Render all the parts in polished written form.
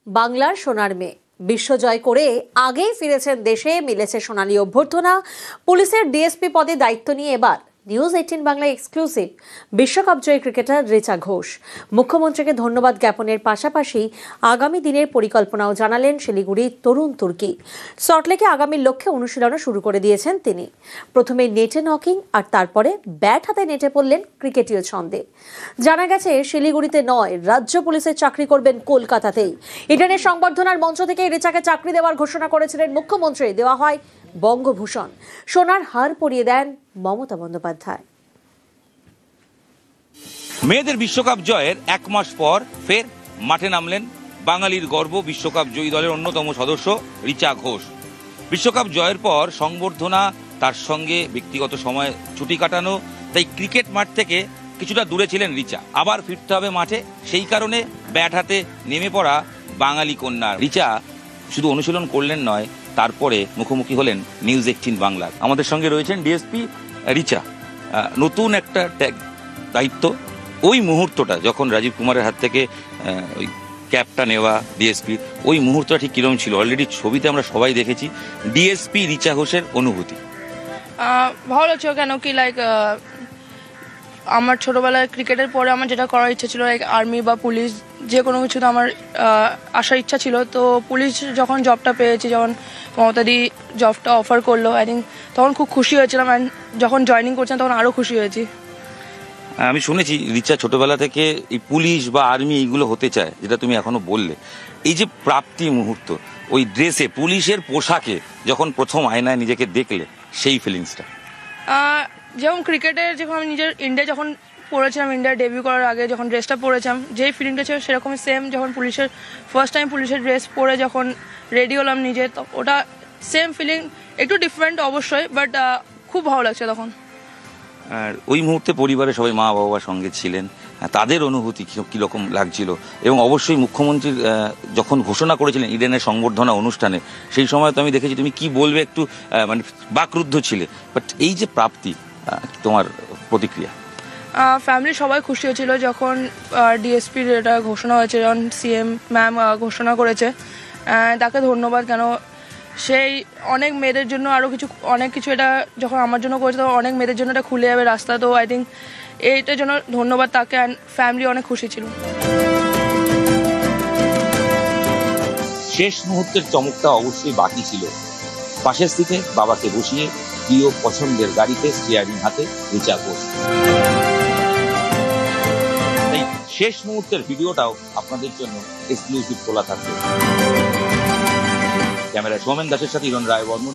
বাংলার সোনার মেয়ে বিশ্বজয় করে আগেই ফিরেছেন দেশে, মিলেছে সোনালী অভ্যর্থনা। পুলিশের ডিএসপি পদে দায়িত্ব নিয়ে এবার নিউজ 18 বাংলা এক্সক্লুসিভ বিশ্বকাপ জয়ী ক্রিকেটার রিচা ঘোষ। মুখ্যমন্ত্রীকে ধন্যবাদ জ্ঞাপনের পাশাপাশি আগামী দিনের পরিকল্পনাও জানালেন শিলিগুড়ির তরুণ তুর্কি। সল্টলেকে আগামীর লক্ষ্যে অনুশীলনও শুরু করে দিয়েছেন তিনি। প্রথমে নেটে নকিং আর তারপরে ব্যাট হাতে নেটে পড়লেন ক্রিকেটীয় ছন্দে। জানা গেছে শিলিগুড়িতে নয়, রাজ্য পুলিশের চাকরি করবেন কলকাতাতেই। ইডেনের সংবর্ধনার মঞ্চ থেকে রিচাকে চাকরি দেওয়ার ঘোষণা করেছিলেন মুখ্যমন্ত্রী। দেওয়া হয় বঙ্গভূষণ, সোনার হার পরিয়ে দেন মমতা বন্দ্যোপাধ্যায়। মেয়েদের বিশ্বকাপ জয়ের এক মাস পর ফের মাঠে নামলেন বাঙালির গর্ব বিশ্বকাপ জয়ী দলের অন্যতম সদস্য রিচা ঘোষ। বিশ্বকাপ জয়ের পর সংবর্ধনা, তার সঙ্গে ব্যক্তিগত সময় ছুটি কাটানো, তাই ক্রিকেট মাঠ থেকে কিছুটা দূরে ছিলেন রিচা। আবার ফিরতে হবে মাঠে, সেই কারণে ব্যাট হাতে নেমে পড়া বাঙালি কন্যা রিচা শুধু অনুশীলন করলেন নয়, তারপরে মুখোমুখি হলেন নিউজ 18 বাংলার। আমাদের সঙ্গে রয়েছেন ডিএসপি রিচা। নতুন একটা দায়িত্ব, ওই মুহূর্তটা যখন রাজীব কুমারের হাত থেকে ওই ক্যাপটা নেওয়া ডিএসপি, ওই মুহূর্তটা ঠিক কিরকম ছিল? অলরেডি ছবিতে আমরা সবাই দেখেছি ডিএসপি রিচা ঘোষের অনুভূতি। ভালো লাগছে, কেন কি আমার ছোটবেলায় ক্রিকেটের পরে আমার যেটা করার ইচ্ছা ছিল, আর্মি বা পুলিশ, যে কোনো কিছুতে আমার আসার ইচ্ছা ছিল। তো পুলিশ যখন জবটা পেয়েছি, যখন মমতাদি জবটা অফার করলো, আই থিঙ্ক তখন খুব খুশি হয়েছিলাম। অ্যান্ড যখন জয়েনিং করছিলাম তখন আরও খুশি হয়েছি। আমি শুনেছি রিচা ছোটবেলা থেকে এই পুলিশ বা আর্মি এইগুলো হতে চায়, যেটা তুমি এখনো বললে। এই যে প্রাপ্তি মুহূর্ত, ওই ড্রেসে, পুলিশের পোশাকে যখন প্রথম আয়নায় নিজেকে দেখলে, সেই ফিলিংসটা যেমন ক্রিকেটের, যখন আমি নিজের ইন্ডিয়া যখন পড়েছিলাম, ইন্ডিয়া ডেবিউ করার আগে যখন ড্রেসটা পরেছিলাম, যেই ফিলিংটা ছিল সেরকমই সেম যখন পুলিশের ফার্স্ট টাইম পুলিশের ড্রেস পরে যখন রেডি হলাম নিজে, তো ওটা সেম ফিলিং, একটু ডিফারেন্ট অবশ্যই, বাট খুব ভালো লাগছে তখন। আর ওই মুহূর্তে পরিবারে সবাই মা বাবার সঙ্গে ছিলেন, তাদের অনুভূতি কীরকম লাগছিল? এবং অবশ্যই মুখ্যমন্ত্রীর যখন ঘোষণা করেছিলেন ইডেনের সংবর্ধনা অনুষ্ঠানে, সেই সময় তো আমি দেখেছি তুমি কি বলবে একটু মানে বাকরুদ্ধ ছিলে, বাট এই যে প্রাপ্তি, তোমার প্রতিক্রিয়া? ফ্যামিলি সবাই খুশি হয়েছিল যখন ডিএসপির এটা ঘোষণা হয়েছে, যখন সিএম ম্যাম ঘোষণা করেছে। তাকে ধন্যবাদ, কেন সেই অনেক মেয়েদের জন্য আরও অনেক কিছু এটা যখন আমার জন্য করেছে, তখন অনেক মেয়েদের জন্য এটা খুলে যাবে রাস্তা। তো আই থিঙ্ক এইটার জন্য ধন্যবাদ তাকে, অ্যান্ড ফ্যামিলি অনেক খুশি ছিল। শেষ মুহূর্তের চমকটা অবশ্যই বাকি ছিল। পাশের সিটে বাবাকে বসিয়ে প্রিয় পছন্দের গাড়িতে স্টিয়ারিং হাতে রিচা ঘোষ। শেষ মুহূর্তের ভিডিওটাও আপনাদের জন্য এক্সক্লুসিভ খোলা থাকবে। ক্যামেরা সৌমেন দাসের সাথে ইরণ রায় বর্মন।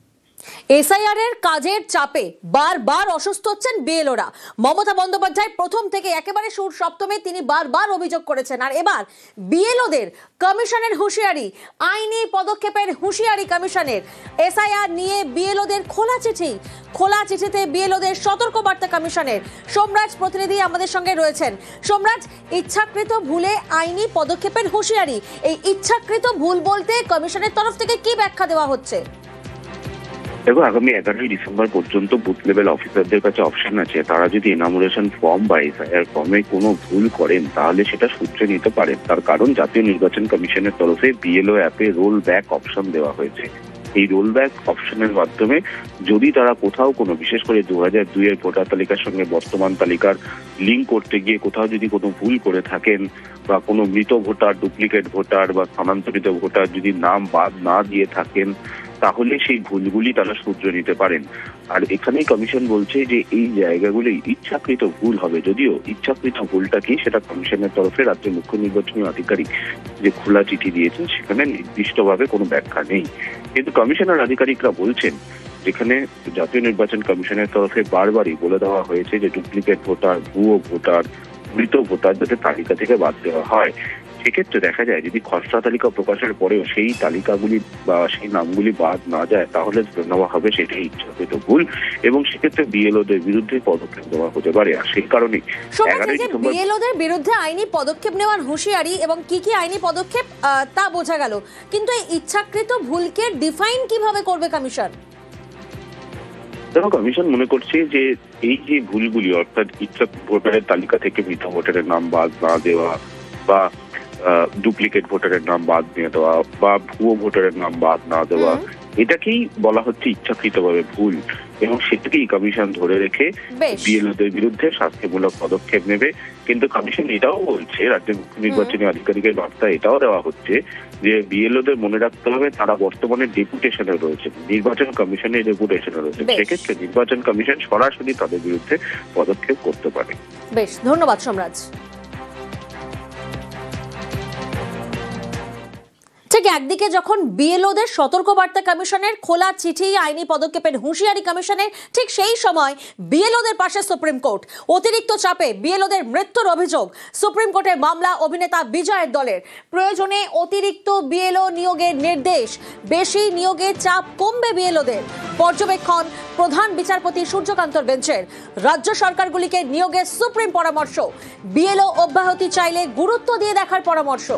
এসআইআর এর কাজের চাপে বারবার অসুস্থ হচ্ছেন বিএলওরা। মমতা বন্দ্যোপাধ্যায় প্রথম থেকে একেবারে সুর সপ্তমে তিনি বারবার অভিযোগ করেছেন। আর এবার বিএলওদের কমিশনের হুঁশিয়ারি, আইনি পদক্ষেপের হুঁশিয়ারি কমিশনের। এসআইআর নিয়ে বিএলওদের খোলা চিঠিতে বিএলওদের সতর্কবার্তা কমিশনের। সোমরাজ প্রতিনিধি আমাদের সঙ্গে রয়েছেন। সোমরাজ, ইচ্ছাকৃত ভুলে আইনি পদক্ষেপের হুঁশিয়ারি, এই ইচ্ছাকৃত ভুল বলতে কমিশনের তরফ থেকে কি ব্যাখ্যা দেওয়া হচ্ছে? দেখো, আগামী 11ই ডিসেম্বর পর্যন্ত বুথ লেভেল অফিসারদের কাছে অপশন আছে। তারা যদি এনামুরেশন ফর্ম বা এসআইআর ফর্মে কোনো ভুল করেন, তাহলে সেটা সূত্রে নিতে পারেন। তার কারণ জাতীয় নির্বাচন কমিশনের তরফে বিএলও অ্যাপে রোল ব্যাক অপশন দেওয়া হয়েছে। এই রোল ব্যাক অপশনের মাধ্যমে যদি তারা কোথাও কোনো, বিশেষ করে 2002 এর ভোটার তালিকার সঙ্গে বর্তমান তালিকার লিঙ্ক করতে গিয়ে কোথাও যদি কোনো ভুল করে থাকেন, বা কোনো মৃত ভোটার, ডুপ্লিকেট ভোটার বা স্থানান্তরিত ভোটার যদি নাম বাদ না দিয়ে থাকেন, তাহলে সেই ভুলগুলি তারা শুধরে নিতে পারেন। আর এখানেই কমিশন বলছে যে এই জায়গাগুলি ইচ্ছাকৃত ভুল হবে। যদিও ইচ্ছাকৃত ভুলটা কি, সেটা কমিশনের তরফে রাজ্যের মুখ্য নির্বাচনী আধিকারিক যে খোলা চিঠি দিয়েছেন, সেখানে নির্দিষ্টভাবে কোনো ব্যাখ্যা নেই। কিন্তু কমিশনের আধিকারিকরা বলছেন, যেখানে জাতীয় নির্বাচন কমিশনের তরফে বারবারই বলে দেওয়া হয়েছে যে ডুপ্লিকেট ভোটার, ভুয়ো ভোটার, মৃত ভোটার যাতে তালিকা থেকে বাদ দেওয়া হয়। সেক্ষেত্রে দেখা যায় যদি খসড়া তালিকা প্রকাশের পরেও সেই তালিকাগুলি বা সেই নামগুলি বাদ না যায়, তাহলে নেওয়া হবে সেটাই ইচ্ছাকৃত ভুল, এবং সেক্ষেত্রে বিএলওদের বিরুদ্ধে পদক্ষেপ নেওয়া হতে পারে। আর সেই কারণেই বিএলওদের বিরুদ্ধে আইনি পদক্ষেপ নেওয়ার হুঁশিয়ারি, এবং কি কি আইনি পদক্ষেপ তা বোঝা গেল, কিন্তু এই ইচ্ছাকৃত ভুলকে ডিফাইন কিভাবে করবে কমিশন? দেখো, কমিশন মনে করছে যে এই যে ভুলগুলি, অর্থাৎ ইচ্ছা ভোটারের তালিকা থেকে মৃত ভোটারের নাম বাদ না দেওয়া, বা ডুপ্লিকেট ভোটারের নাম বাদ দিয়ে দেওয়া বা ভুয়ো ভোটারের নাম বাদ না দেওয়া, এটাকেই বলা হচ্ছে ইচ্ছাকৃতভাবে ভুল, এবং সেটাকেই কমিশন ধরে রেখে বেশ। বিএলওদের বিরুদ্ধে শাস্তিমূলক পদক্ষেপ নেবে। কিন্তু কমিশন এটাও বলছে, রাজ্যের মুখ্য নির্বাচনী আধিকারিকের বার্তা এটাও দেওয়া হচ্ছে যে বিএলওদের মনে রাখতে হবে তারা বর্তমানে ডেপুটেশনে রয়েছে, নির্বাচন কমিশনের ডেপুটেশনে রয়েছে, বেশ। সেক্ষেত্রে নির্বাচন কমিশন সরাসরি তাদের বিরুদ্ধে পদক্ষেপ করতে পারে। বেশ, ধন্যবাদ সোমরাজ। ঠিক একদিকে যখন বিএলওদের সতর্কবার্তা কমিশনের, খোলা চিঠি আইনি পদক্ষেপের হুঁশিয়ারি কমিশনের, ঠিক সেই সময় বিএলওদের পাশে সুপ্রিম কোর্ট। অতিরিক্ত চাপে বিএলওদের মৃত্যুর অভিযোগ, সুপ্রিম কোর্টের মামলা অভিনেতা বিজয়ের দলের। প্রয়োজনে অতিরিক্ত বিএলও নিয়োগের নির্দেশ, বেশি নিয়োগের চাপ কমবে বিএলওদের। পর্যবেক্ষণ প্রধান বিচারপতি সূর্যকান্তর বেঞ্চের। রাজ্য সরকারগুলিকে নিয়োগের সুপ্রিম পরামর্শ, বিএলও অব্যাহতি চাইলে গুরুত্ব দিয়ে দেখার পরামর্শ।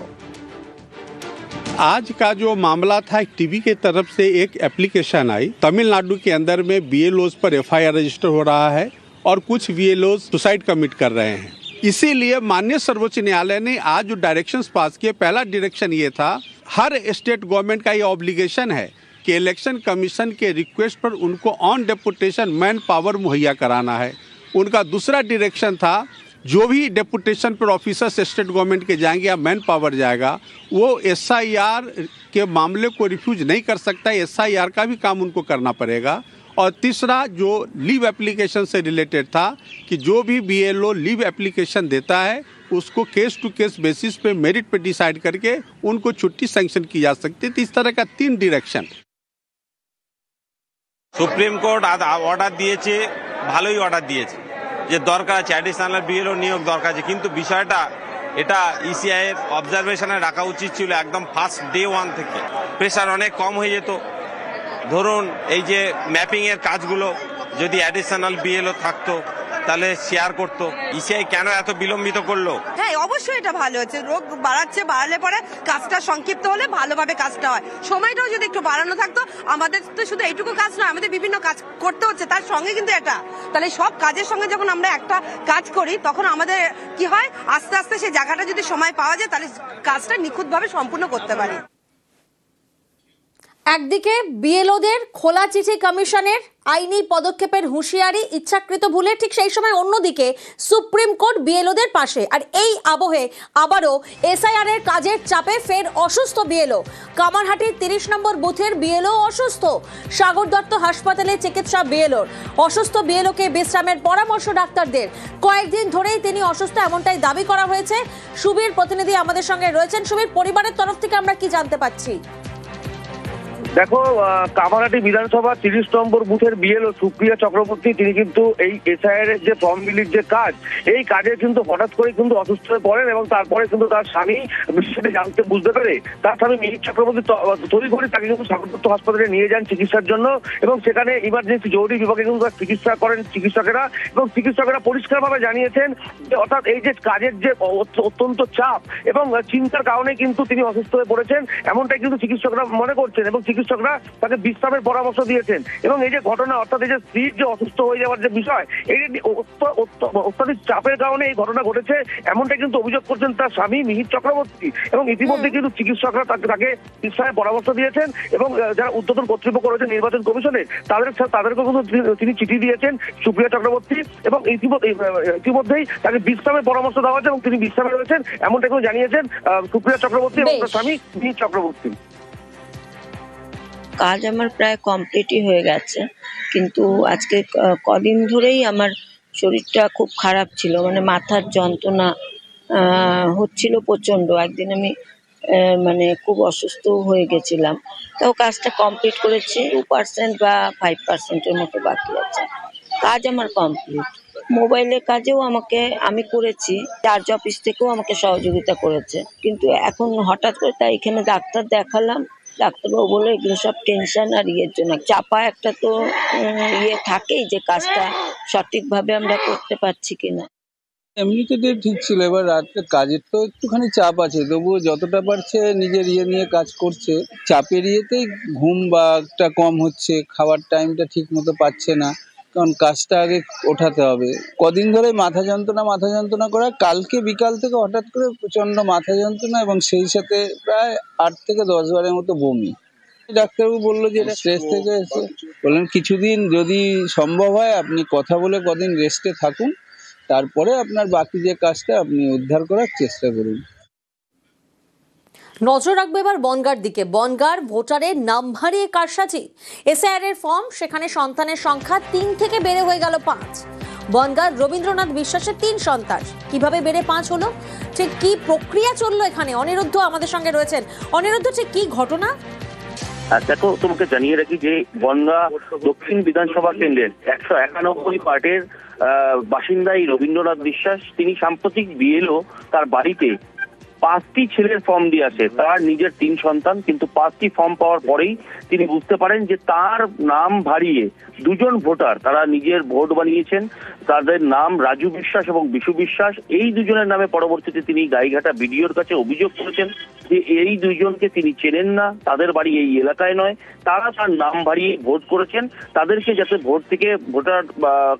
आज का जो मामला था, टीवी की तरफ से एक एप्लीकेशन आई, तमिलनाडु के अंदर में बीएलओज पर एफआईआर रजिस्टर हो रहा है और कुछ बीएलओज सुसाइड कमिट कर रहे हैं। इसीलिए माननीय सर्वोच्च न्यायालय ने आज जो डायरेक्शंस पास किए, पहला डायरेक्शन ये था, हर स्टेट गवर्नमेंट का ये ऑब्लिगेशन है कि इलेक्शन कमीशन के रिक्वेस्ट पर उनको ऑन डेपुटेशन मैन पावर मुहैया कराना है। उनका दूसरा डायरेक्शन था, जो भी डेपुटेशन पर ऑफिसर्स स्टेट गवर्नमेंट के जाएंगे या मैन पावर जाएगा, वो एसआईआर के मामले को रिफ्यूज नहीं कर सकता, एसआईआर का भी काम उनको करना पड़ेगा। और तीसरा जो लीव एप्लीकेशन से रिलेटेड था कि जो भी बीएलओ लीव एप्लीकेशन देता है उसको केस टू केस बेसिस पे मेरिट पे डिसाइड करके उनको छुट्टी सैंक्शन की जा सकती है। तो इस तरह का 3 डायरेक्शन সুপ্রিম কোর্ট অর্ডার দিয়েছে, ভালোই অর্ডার দিয়েছে যে দরকার আছে অ্যাডিশনাল বিএলও নিয়োগ দরকার আছে, কিন্তু বিষয়টা এটা ইসিআই এর অবজারভেশনে রাখা উচিত ছিল একদম ফার্স্ট ডে 1 থেকে। প্রেশার অনেক কম হয়ে যেত। ধরুন এই যে ম্যাপিং এর কাজগুলো যদি অ্যাডিশনাল বিএলও থাকতো তাহলে শেয়ার করতো। ইসিআই কেন এত বিলম্বিত করলো? হ্যাঁ, অবশ্যই এটা ভালো হচ্ছে। রোগ বাড়ালে পরে কাজটা সংক্ষিপ্ত হলে ভালোভাবে কাজটা হয়। সময়টাও যদি একটু বাড়ানো থাকতো, আমাদের তো শুধু এইটুকু কাজ নয়, আমাদের বিভিন্ন কাজ করতে হচ্ছে, তার সঙ্গে কিন্তু এটা, তাহলে সব কাজের সঙ্গে যখন আমরা একটা কাজ করি তখন আমাদের কি হয়, আস্তে আস্তে সেই জায়গাটা যদি সময় পাওয়া যায় তাহলে কাজটা নিখুঁতভাবে সম্পূর্ণ করতে পারি। একদিকে বিএলওদের খোলা চিঠি কমিশনের, আইনি পদক্ষেপের হুঁশিয়ারি ইচ্ছাকৃত ভুলে, ঠিক সেই সময় অন্যদিকে সুপ্রিম কোর্ট বিএলওদের পাশে। আর এই আবহে আবারও এসআইআর এর কাজের চাপে ফের অসুস্থ বিএলও। কামারহাটির 30 নম্বর বুথের বিএলও অসুস্থ। সাগর দত্ত হাসপাতালে চিকিৎসা বিএলওর। অসুস্থ বিএলওকে বিশ্রামের পরামর্শ ডাক্তারদের। কয়েকদিন ধরেই তিনি অসুস্থ, এমনটাই দাবি করা হয়েছে। সুবীর প্রতিনিধি আমাদের সঙ্গে রয়েছেন। সুবীর, পরিবারের তরফ থেকে আমরা কি জানতে পাচ্ছি? দেখো, কামারহাটি বিধানসভা 30 নম্বর বুথের বিএলও সুপ্রিয়া চক্রবর্তী, তিনি কিন্তু এই এসআইআর এর যে ফর্ম বিলির যে কাজ, এই কাজে কিন্তু হঠাৎ করে কিন্তু অসুস্থ হয়ে পড়েন এবং তারপরে কিন্তু তার স্বামী বিষয়টি জানতে বুঝতে পেরে তার স্বামী মিহির চক্রবর্তী তৈরি করে তাকে কিন্তু সাগর দত্ত হাসপাতালে নিয়ে যান চিকিৎসার জন্য, এবং সেখানে ইমার্জেন্সি জরুরি বিভাগে কিন্তু তার চিকিৎসা করেন চিকিৎসকেরা। এবং চিকিৎসকেরা পরিষ্কারভাবে জানিয়েছেন যে অর্থাৎ এই যে কাজের যে অত্যন্ত চাপ এবং চিন্তার কারণে কিন্তু তিনি অসুস্থ হয়ে পড়েছেন, এমনটাই কিন্তু চিকিৎসকরা মনে করছেন এবং চিকিৎসকরা তাকে বিশ্রামের পরামর্শ দিয়েছেন। এবং এই যে ঘটনা, অর্থাৎ এই যে স্ত্রীর যে অসুস্থ হয়ে যাওয়ার যে বিষয়, এই অত্যাধিক চাপের কারণে এই ঘটনা ঘটেছে, এমনটা কিন্তু অভিযোগ করছেন তার স্বামী মিহির চক্রবর্তী। এবং ইতিমধ্যে কিন্তু চিকিৎসকরা তাকে বিশ্রামের পরামর্শ দিয়েছেন এবং যারা উদ্বোধন কর্তৃপক্ষ রয়েছে নির্বাচন কমিশনের, তাদেরকেও কিন্তু তিনি চিঠি দিয়েছেন সুপ্রিয়া চক্রবর্তী, এবং ইতিমধ্যেই তাকে বিশ্রামের পরামর্শ দেওয়া হয়েছে এবং তিনি বিশ্রামে রয়েছেন, এমনটা কিন্তু জানিয়েছেন সুপ্রিয়া চক্রবর্তী এবং তার স্বামী মিহির চক্রবর্তী। কাজ আমার প্রায় কমপ্লিটই হয়ে গেছে, কিন্তু আজকে কদিন ধরেই আমার শরীরটা খুব খারাপ ছিল, মানে মাথার যন্ত্রণা হচ্ছিল প্রচণ্ড। একদিন আমি মানে খুব অসুস্থ হয়ে গেছিলাম, তাও কাজটা কমপ্লিট করেছি। 2% বা 5%-এর মতো বাকি আছে। কাজ আমার কমপ্লিট। মোবাইলের কাজেও আমি করেছি, চার্জ অফিস থেকেও আমাকে সহযোগিতা করেছে, কিন্তু এখন হঠাৎ করে তাই এখানে ডাক্তার দেখালাম। ডাক্তারবাবু বলে এগুলো সব টেনশন আর ইয়ের জন্য, চাপা একটা তো থাকেই যে কাজটা সঠিকভাবে আমরা করতে পারছি কিনা। এমনিতে ঠিক ছিল, এবার রাত্রে কাজের তো একটুখানি চাপ আছে, তবুও যতটা পারছে নিজের নিয়ে কাজ করছে। চাপের ইয়েতেই ঘুম বা একটা কম হচ্ছে, খাওয়ার টাইমটা ঠিক মতো পাচ্ছে না, কারণ কাজটা আগে ওঠাতে হবে। কদিন ধরে মাথা যন্ত্রণা করা, কালকে বিকাল থেকে হঠাৎ করে প্রচন্ড মাথা যন্ত্রণা এবং সেই সাথে প্রায় 8 থেকে 10 বারের মতো বমি। ডাক্তারবাবু বললো যে এটা স্ট্রেস থেকে এসে, বললেন কিছুদিন যদি সম্ভব হয় আপনি কথা বলে কদিন রেস্টে থাকুন, তারপরে আপনার বাকি যে কাজটা আপনি উদ্ধার করার চেষ্টা করুন। নজর রাখবো এবার বনগাঁর দিকে। বনগাঁর ভোটারের নাম ভারিয়ে কারসাজি। এসআইআর এর ফর্ম, সেখানে সন্তানের সংখ্যা 3 থেকে বেড়ে হয়ে গেল 5। বনগাঁর রবীন্দ্রনাথ বিশ্বাসের 3 সন্তান, কিভাবে বেড়ে 5 হলো, ঠিক কি প্রক্রিয়া চললো এখানে? অনিরুদ্ধ আমাদের সঙ্গে রয়েছেন। অনিরুদ্ধ, ঠিক কি ঘটনা? দেখো, তোমাকে জানিয়ে রাখি যে বনগাঁ দক্ষিণ বিধানসভা কেন্দ্রের 191 পার্টের বাসিন্দা এই রবীন্দ্রনাথ বিশ্বাস, তিনি সাম্প্রতিক বিএলও তার বাড়িতে 5টি ছেলের ফর্ম দিয়ে আসে। তার নিজের 3 সন্তান, কিন্তু 5টি ফর্ম পাওয়ার পরেই তিনি বুঝতে পারেন যে তার নাম ভারিয়ে 2 জন ভোটার তারা নিজের ভোট বানিয়েছেন। তাদের নাম রাজু বিশ্বাস এবং বিশু বিশ্বাস। এই 2 জনের নামে পরবর্তীতে তিনি গাইঘাটা বিডিওর কাছে অভিযোগ করেছেন যে এই 2 জনকে তিনি চেনেন না, তাদের বাড়ি এই এলাকায় নয়, তারা তার নাম ভারিয়ে ভোট করেছেন, তাদেরকে যাতে ভোট থেকে ভোটার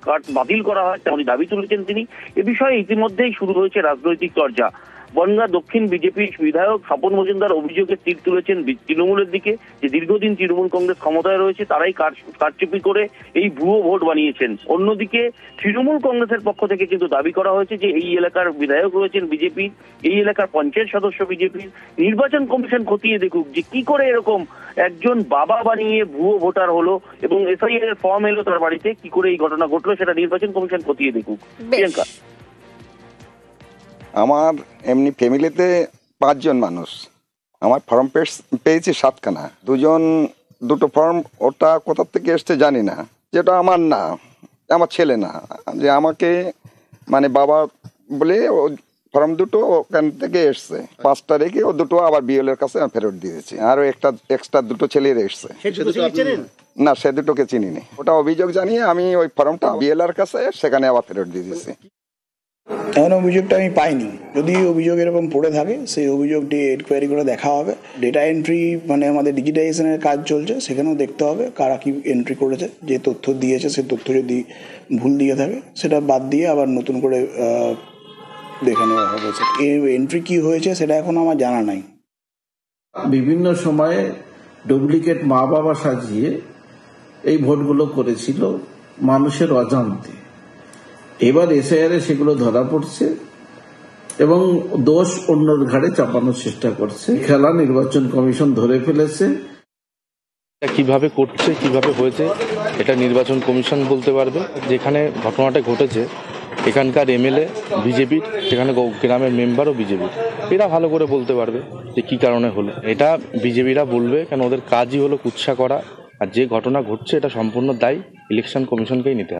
কার্ড বাতিল করা হয় তেমনি দাবি তুলেছেন তিনি। এ বিষয়ে ইতিমধ্যেই শুরু হয়েছে রাজনৈতিক চর্চা। বনগাঁ দক্ষিণ বিজেপি বিধায়ক স্বপন মজুমদার অভিযোগের তীর তুলেছেন তৃণমূলের দিকে, যে দীর্ঘদিন তৃণমূল কংগ্রেস ক্ষমতায় রয়েছে, তারাই কারচুপি করে এই ভুয়ো ভোট বানিয়েছেন। অন্যদিকে তৃণমূল কংগ্রেসের পক্ষ থেকে কিন্তু দাবি করা হয়েছে যে এই এলাকার বিধায়ক রয়েছেন বিজেপি, এই এলাকার পঞ্চায়েত সদস্য বিজেপির, নির্বাচন কমিশন খতিয়ে দেখুক যে কি করে এরকম একজন বাবা বানিয়ে ভুয়ো ভোটার হলো এবং এসআইআর এর ফর্ম এলো তার বাড়িতে, কি করে এই ঘটনা ঘটলো সেটা নির্বাচন কমিশন খতিয়ে দেখুক। প্রিয়াঙ্কা, আমার এমনি ফ্যামিলিতে 5 জন মানুষ, আমার ফর্ম পেয়েছি 7খানা। 2 ফর্ম, ওটা কোথা থেকে এসছে জানি না, যেটা আমার না, আমার ছেলে না, যে আমাকে মানে বাবা বলে ফর্ম 2 ওখান থেকে এসছে। 5টা রেখে ও 2 আবার বিএলএর কাছে ফেরত দিয়েছি। আরো একটা এক্সট্রা 2 ছেলের এসছে না, সে 2কে চিনিনি। ওটা অভিযোগ জানিয়ে আমি ওই ফর্মটা বিএলআর কাছে সেখানে আবার ফেরত দিয়ে দিয়েছি। এমন অভিযোগটা আমি পাইনি। যদি অভিযোগ এরকম পড়ে থাকে সেই অভিযোগটি এনকোয়ারি করে দেখা হবে। ডেটা এন্ট্রি মানে আমাদের ডিজিটাইজেশনের কাজ চলছে, সেখানেও দেখতে হবে কারা কি এন্ট্রি করেছে। যে তথ্য দিয়েছে সেই তথ্য যদি ভুল দিয়ে থাকে সেটা বাদ দিয়ে আবার নতুন করে দেখে নেওয়া হবে। এন্ট্রি কি হয়েছে সেটা এখন আমার জানা নাই। বিভিন্ন সময়ে ডুপ্লিকেট মা বাবা সাজিয়ে এই ভোটগুলো করেছিল মানুষের অজান্তে। এবার এসআইআর সেগুলো ধরা পড়ছে এবং দোষ অন্যর ঘাড়ে চাপানোর চেষ্টা করছে। খেলা নির্বাচন কমিশন ধরে ফেলেছে। কিভাবে করছে, কিভাবে হয়েছে, এটা নির্বাচন কমিশন বলতে পারবে। যেখানে ঘটনাটা ঘটেছে এখানকার এমএলএ বিজেপির, সেখানে গ্রামের মেম্বারও বিজেপির, এরা ভালো করে বলতে পারবে যে কি কারণে হলো। এটা বিজেপিরা বলবে, কেন ওদের কাজই হলো কুৎসা করা। আর যে ঘটনা ঘটছে এটা সম্পূর্ণ দায়ী ইলেকশন কমিশনকেই নিতে হবে।